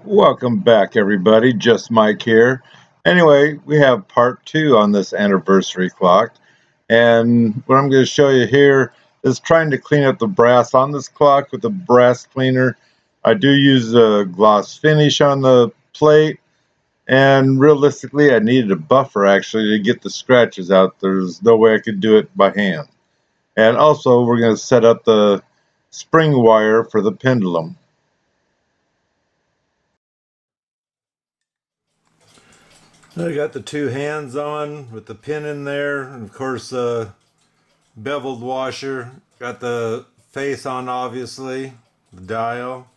Welcome back, everybody. Just Mike here. Anyway, we have part two on this anniversary clock. And what I'm going to show you here is trying to clean up the brass on this clock with a brass cleaner. I do use a gloss finish on the plate. And realistically, I needed a buffer actually to get the scratches out. There's no way I could do it by hand. And also, we're going to set up the spring wire for the pendulum. I got the two hands on with the pin in there, and of course beveled washer. Got the face on, obviously, the dial.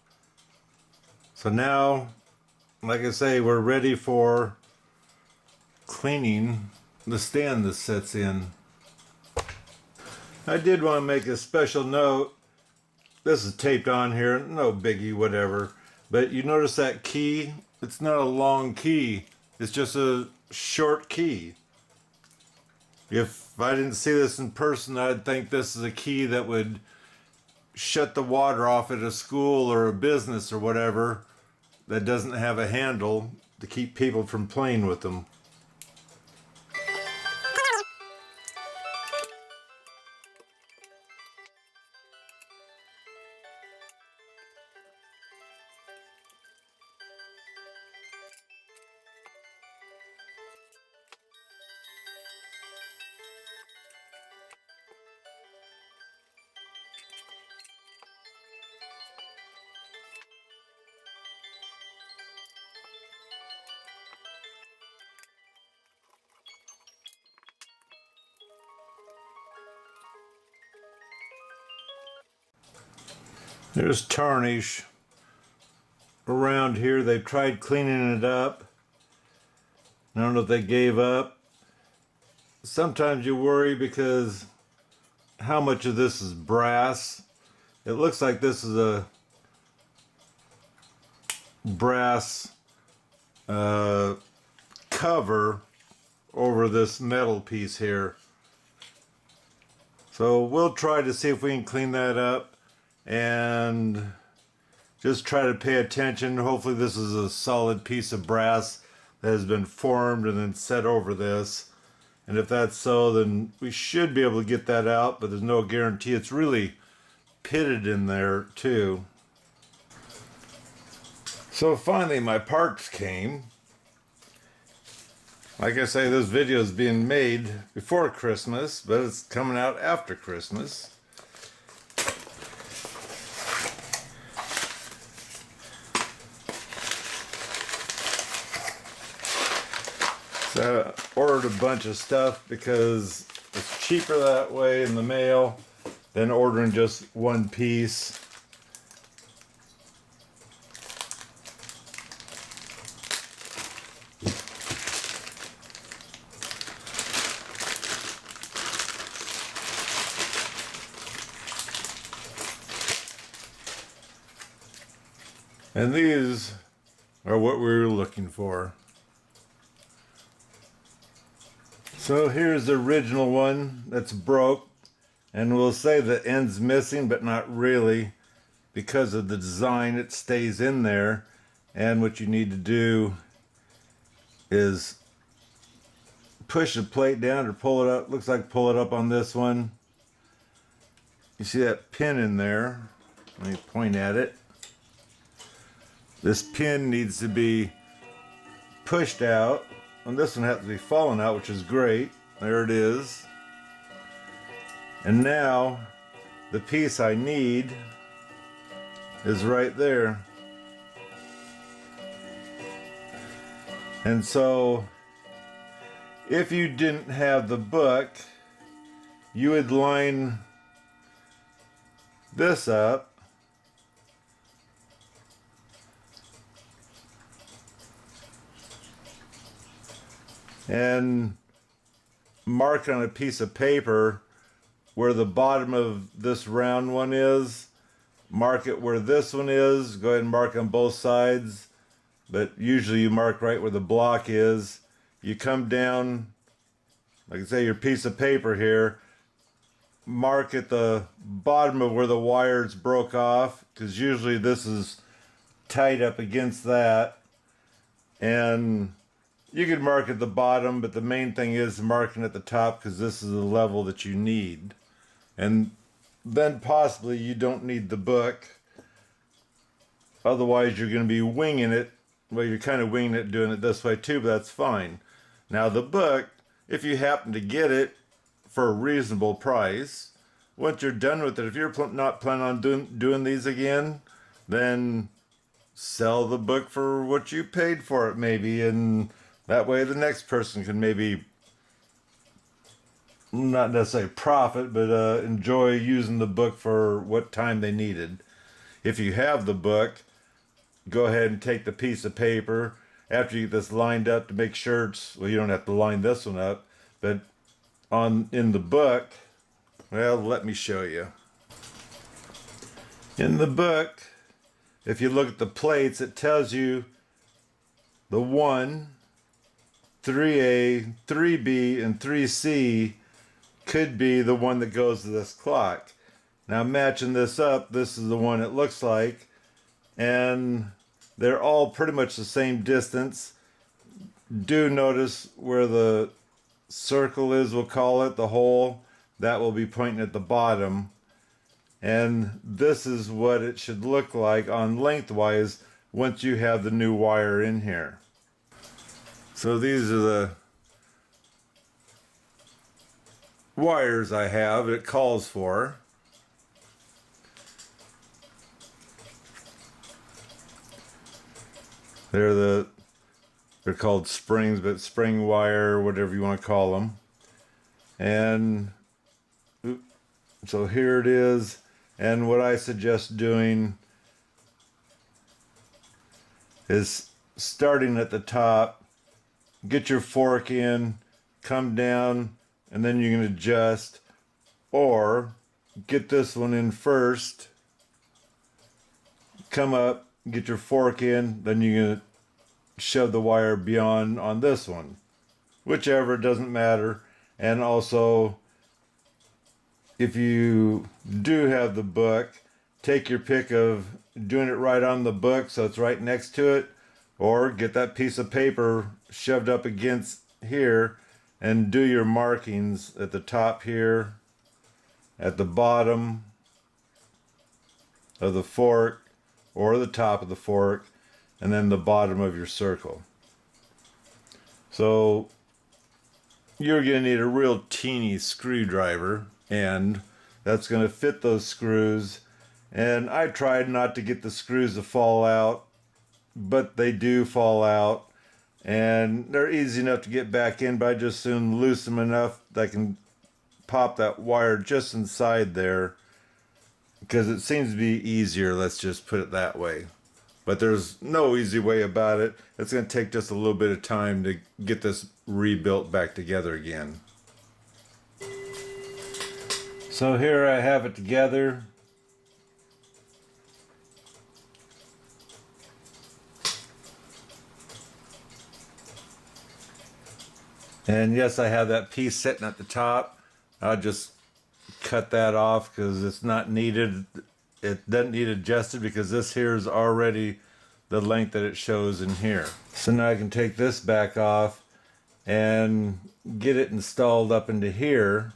So now, like I say, we're ready for cleaning the stand this sets in. I did want to make a special note. This is taped on here, no biggie, whatever. But you notice that key? It's not a long key. It's just a short key. If I didn't see this in person, I'd think this is a key that would shut the water off at a school or a business or whatever that doesn't have a handle to keep people from playing with them. There's tarnish around here. They've tried cleaning it up. I don't know if they gave up. Sometimes you worry because how much of this is brass. It looks like this is a brass cover over this metal piece here. So we'll try to see if we can clean that up and just try to pay attention. Hopefully this is a solid piece of brass that has been formed and then set over this. And if that's so, then we should be able to get that out, but there's no guarantee. It's really pitted in there too. So finally my parts came. Like I say, this video is being made before Christmas, but it's coming out after Christmas. So I ordered a bunch of stuff because it's cheaper that way in the mail than ordering just one piece. And these are what we were looking for. So here's the original one that's broke, and we'll say the end's missing, but not really. Because of the design, it stays in there. And what you need to do is push the plate down or pull it up. Looks like pull it up on this one. You see that pin in there? Let me point at it. This pin needs to be pushed out, and this one has to be falling out, which is great. There it is. And now the piece I need is right there. And so if you didn't have the book, you would line this up and mark on a piece of paper where the bottom of this round one is. Mark it where this one is. Go ahead and mark on both sides, but usually you mark right where the block is. You come down, like I say, your piece of paper here, mark at the bottom of where the wires broke off, because usually this is tight up against that. And you could mark at the bottom, but the main thing is marking at the top because this is the level that you need. And then possibly you don't need the book. Otherwise you're going to be winging it. Well, you're kind of winging it doing it this way too, but that's fine. Now the book, if you happen to get it for a reasonable price, once you're done with it, if you're not planning on doing these again, then sell the book for what you paid for it maybe, and that way the next person can maybe not necessarily profit, but enjoy using the book for what time they needed. If you have the book, go ahead and take the piece of paper after you get this lined up to make sure it's, well, you don't have to line this one up, but in the book, well, let me show you. In the book, if you look at the plates, it tells you the 1, 3A, 3B, and 3C could be the one that goes to this clock. Now matching this up, this is the one it looks like, and they're all pretty much the same distance. Do notice where the circle is, we'll call it, the hole, that will be pointing at the bottom. And this is what it should look like on lengthwise once you have the new wire in here. So these are the wires I have, it calls for. They're called springs, but spring wire, whatever you want to call them. And so here it is. And what I suggest doing is starting at the top, get your fork in, come down, and then you can adjust, or get this one in first, come up, get your fork in, then you can shove the wire beyond on this one. Whichever, doesn't matter. And also, if you do have the book, take your pick of doing it right on the book so it's right next to it, or get that piece of paper shoved up against here and do your markings at the top here, at the bottom of the fork, or the top of the fork, and then the bottom of your circle. So you're going to need a real teeny screwdriver, and that's going to fit those screws. And I tried not to get the screws to fall out, but they do fall out, and they're easy enough to get back in, but I just soon loosen them enough that I can pop that wire just inside there, because it seems to be easier, let's just put it that way. But there's no easy way about it. It's going to take just a little bit of time to get this rebuilt back together again. So here I have it together. And yes, I have that piece sitting at the top. I'll just cut that off because it's not needed. It doesn't need adjusted because this here is already the length that it shows in here. So now I can take this back off and get it installed up into here.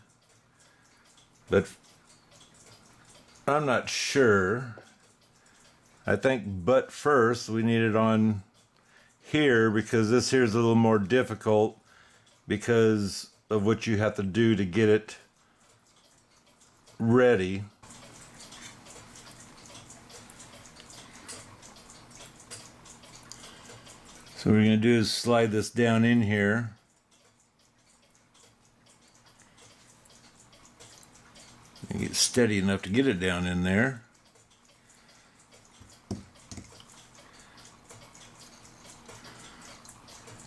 But I'm not sure. I think but first we need it on here because this here is a little more difficult because of what you have to do to get it ready. So what we're going to do is slide this down in here. And get steady enough to get it down in there.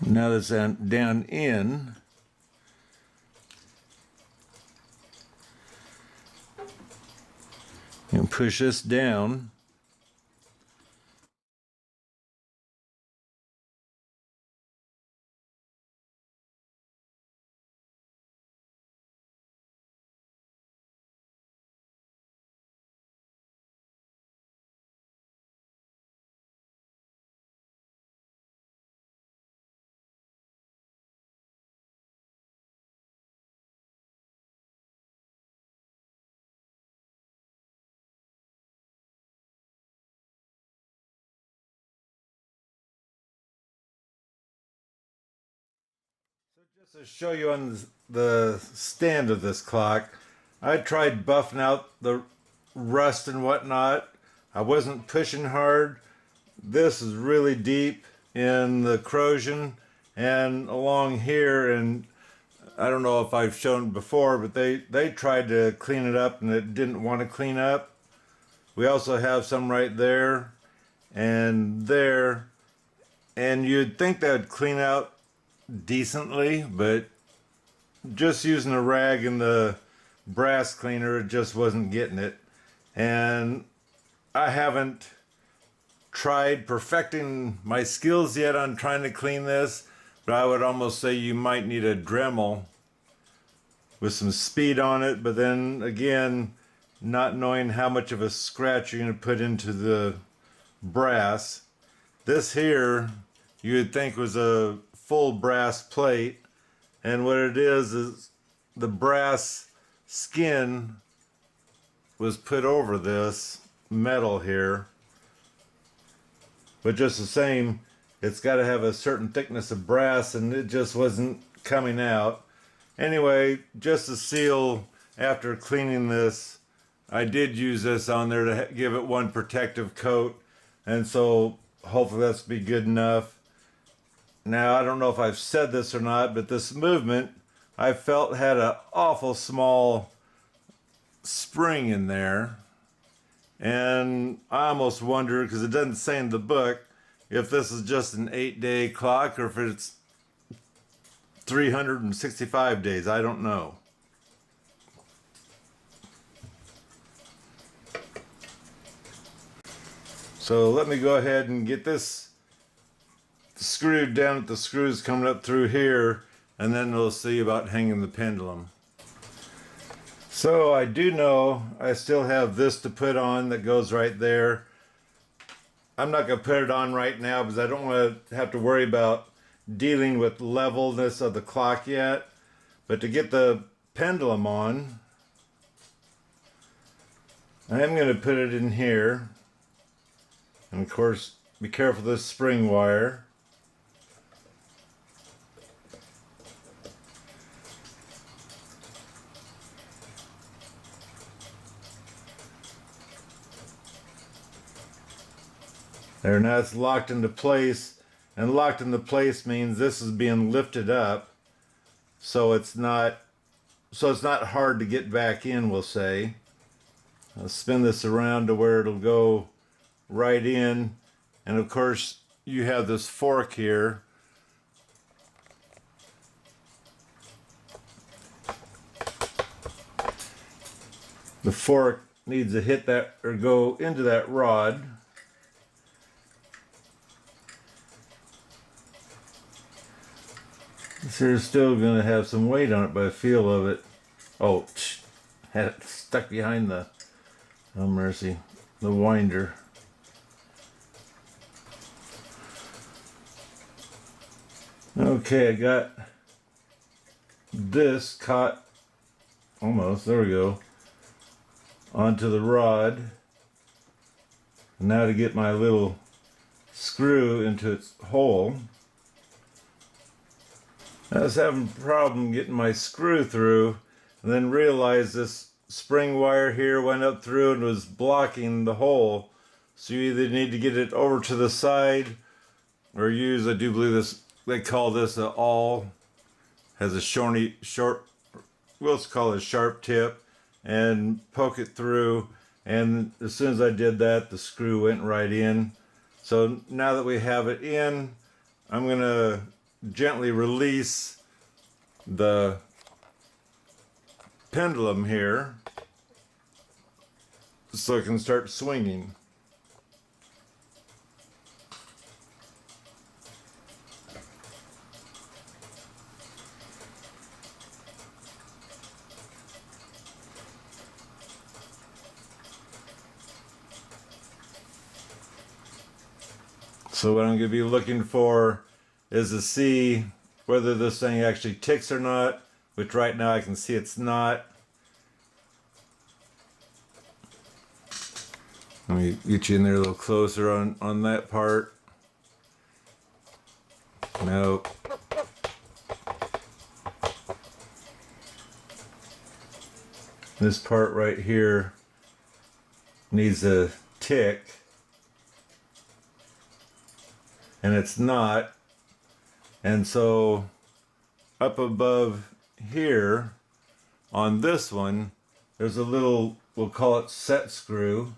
Now that's down in, and push this down. Just to show you on the stand of this clock, I tried buffing out the rust and whatnot. I wasn't pushing hard. This is really deep in the corrosion and along here, and I don't know if I've shown before, but they tried to clean it up and it didn't want to clean up. We also have some right there and there, and you'd think that would clean out decently, but just using a rag and the brass cleaner, it just wasn't getting it. And I haven't tried perfecting my skills yet on trying to clean this, but I would almost say you might need a Dremel with some speed on it, but then again, not knowing how much of a scratch you're going to put into the brass. This here you would think was a full brass plate, and what it is the brass skin was put over this metal here. But just the same, it's got to have a certain thickness of brass, and it just wasn't coming out. Anyway, just to seal after cleaning this, I did use this on there to give it one protective coat, and so hopefully that's be good enough. Now, I don't know if I've said this or not, but this movement I felt had an awful small spring in there. And I almost wonder, because it doesn't say in the book, if this is just an 8-day clock or if it's 365 days. I don't know. So let me go ahead and get this screwed down at the screws coming up through here, and then we'll see about hanging the pendulum. So I do know I still have this to put on that goes right there. I'm not going to put it on right now because I don't want to have to worry about dealing with levelness of the clock yet. But to get the pendulum on, I am going to put it in here. And of course, be careful of this spring wire. There, now it's locked into place, and locked into place means this is being lifted up, so it's not hard to get back in, we'll say. I'll spin this around to where it'll go right in, and of course you have this fork here. The fork needs to hit that or go into that rod. This here's still going to have some weight on it by the feel of it. Oh, had it stuck behind the, oh mercy, the winder. Okay, I got this caught almost, there we go, onto the rod. And now to get my little screw into its hole. I was having a problem getting my screw through, and then realized this spring wire here went up through and was blocking the hole. So you either need to get it over to the side or use, I do believe this, they call this a awl, has a short, we'll call it a sharp tip, and poke it through. And as soon as I did that, the screw went right in. So now that we have it in, I'm going to gently release the pendulum here so it can start swinging. So what I'm going to be looking for is to see whether this thing actually ticks or not, which right now I can see it's not. Let me get you in there a little closer on that part. No. This part right here needs a tick, and it's not. And so up above here on this one, there's a little, we'll call it set screw,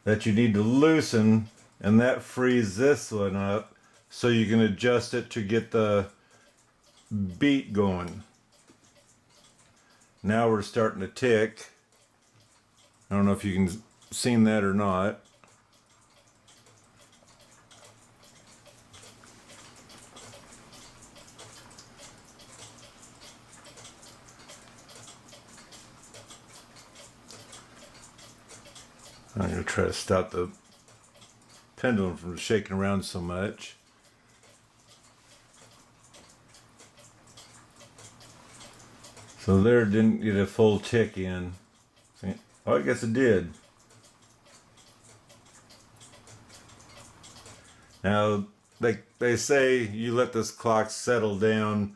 that you need to loosen, and that frees this one up so you can adjust it to get the beat going. Now we're starting to tick. I don't know if you can see that or not. I'm going to try to stop the pendulum from shaking around so much. So there, didn't get a full tick in. Oh, I guess it did. Now, they say you let this clock settle down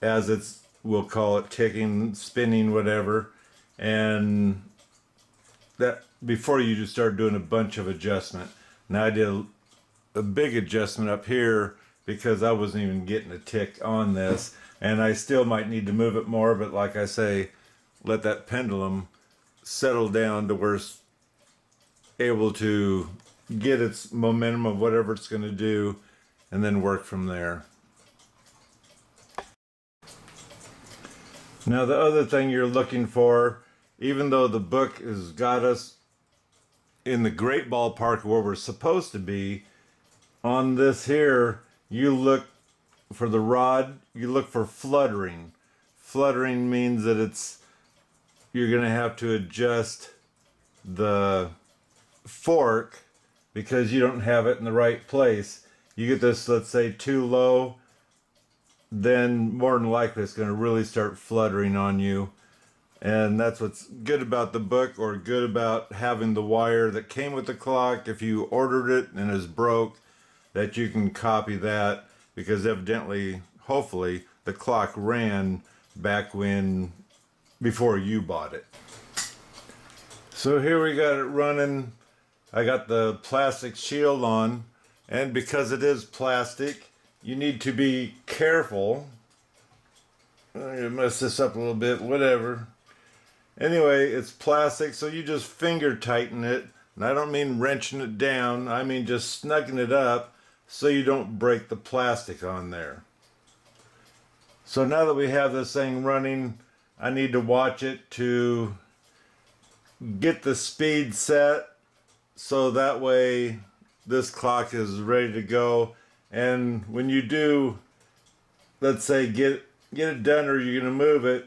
as it's, we'll call it ticking, spinning, whatever, and that before you just start doing a bunch of adjustment. Now I did a big adjustment up here because I wasn't even getting a tick on this, and I still might need to move it more, but like I say, let that pendulum settle down to where it's able to get its momentum of whatever it's going to do, and then work from there. Now the other thing you're looking for, even though the book has got us in the great ballpark where we're supposed to be, on this here, you look for the rod, you look for fluttering. Fluttering means that you're going to have to adjust the fork because you don't have it in the right place. You get this, let's say, too low, then more than likely it's going to really start fluttering on you. And that's what's good about the book, or good about having the wire that came with the clock. If you ordered it and it's broke, that you can copy that, because evidently, hopefully, the clock ran back before you bought it. So here we got it running. I got the plastic shield on, and because it is plastic, you need to be careful. I'm gonna mess this up a little bit, whatever. Anyway, it's plastic, so you just finger tighten it. And I don't mean wrenching it down, I mean just snugging it up so you don't break the plastic on there. So now that we have this thing running, I need to watch it to get the speed set, so that way this clock is ready to go. And when you do, let's say, get it done, or you're going to move it,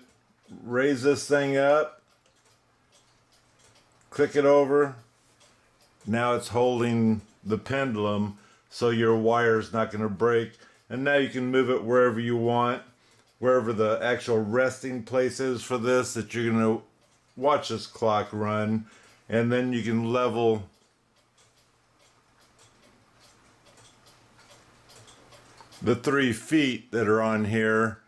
raise this thing up, click it over. Now it's holding the pendulum, so your wire's not going to break. And now you can move it wherever you want, wherever the actual resting place is for this, that you're going to watch this clock run. And then you can level the 3 feet that are on here.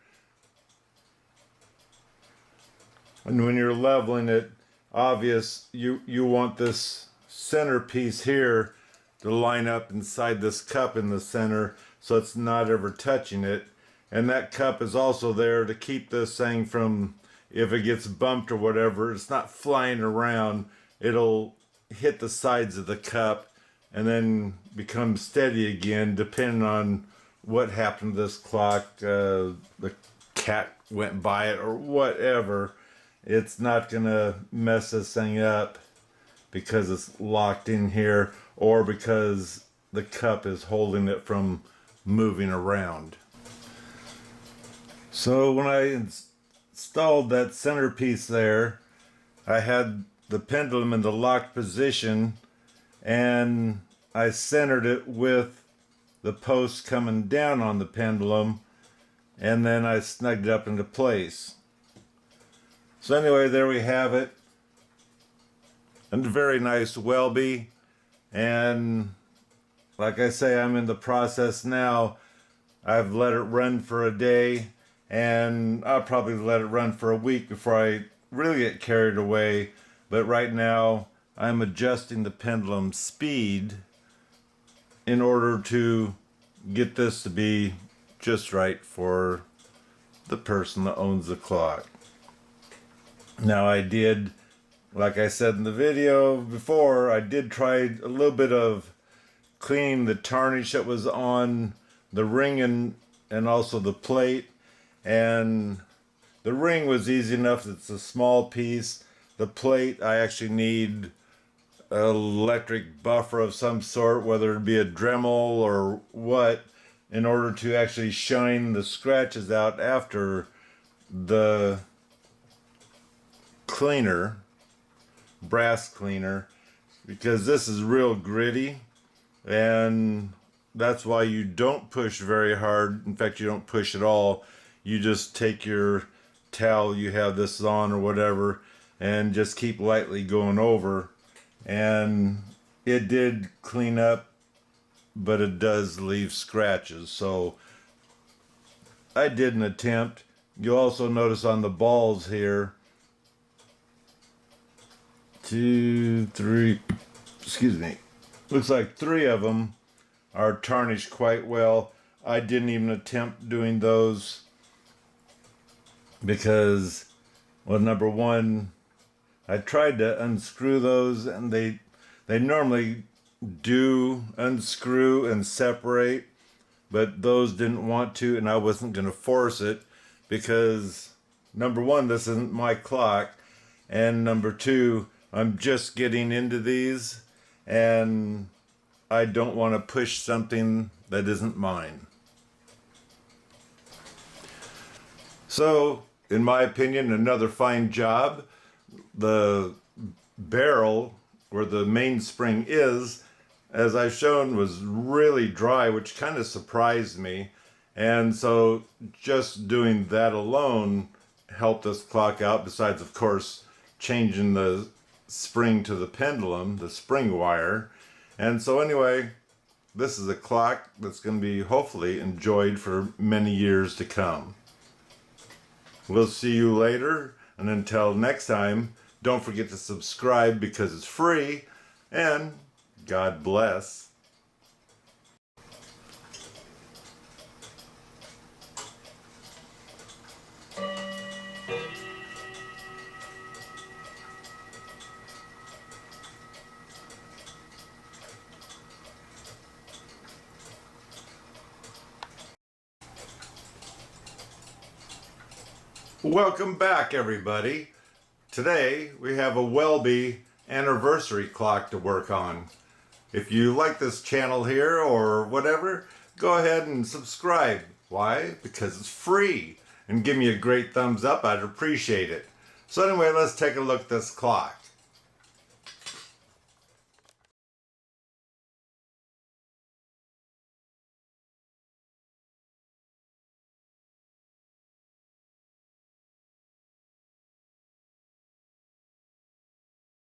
And when you're leveling it, obvious, you want this centerpiece here to line up inside this cup in the center, so it's not ever touching it. And that cup is also there to keep this thing from, if it gets bumped or whatever, it's not flying around. It'll hit the sides of the cup and then become steady again, depending on what happened to this clock. The cat went by it or whatever. It's not gonna mess this thing up because it's locked in here, or because the cup is holding it from moving around. So when I installed that centerpiece there, I had the pendulum in the locked position, and I centered it with the post coming down on the pendulum, and then I snugged it up into place. So anyway, there we have it. And a very nice Welby. And like I say, I'm in the process now. I've let it run for a day, and I'll probably let it run for a week before I really get carried away, but right now I'm adjusting the pendulum speed in order to get this to be just right for the person that owns the clock. Now I did, like I said in the video before, I did try a little bit of cleaning the tarnish that was on the ring and also the plate, and the ring was easy enough. It's a small piece. The plate, I actually need an electric buffer of some sort, whether it be a Dremel or what, in order to actually shine the scratches out after the cleaner, brass cleaner, because this is real gritty, and that's why you don't push very hard. In fact, you don't push at all. You just take your towel, you have this on or whatever, and just keep lightly going over. And it did clean up, but it does leave scratches. So I did an attempt. You'll also notice on the balls here, 2, 3, excuse me, looks like 3 of them are tarnished quite well. I didn't even attempt doing those because, well, number one, I tried to unscrew those, and they normally do unscrew and separate, but those didn't want to, and I wasn't going to force it because, number one, this isn't my clock, and number two, I'm just getting into these, and I don't want to push something that isn't mine. So, in my opinion, another fine job. The barrel where the mainspring is, as I've shown, was really dry, which kind of surprised me. And so just doing that alone helped this clock out, besides, of course, changing the spring to the pendulum, the spring wire. And so anyway, this is a clock that's going to be hopefully enjoyed for many years to come. We'll see you later, and until next time, don't forget to subscribe because it's free, and God bless. Welcome back, everybody. Today we have a Welby anniversary clock to work on. If you like this channel here or whatever, go ahead and subscribe. Why? Because it's free. And give me a great thumbs up, I'd appreciate it. So anyway, let's take a look at this clock.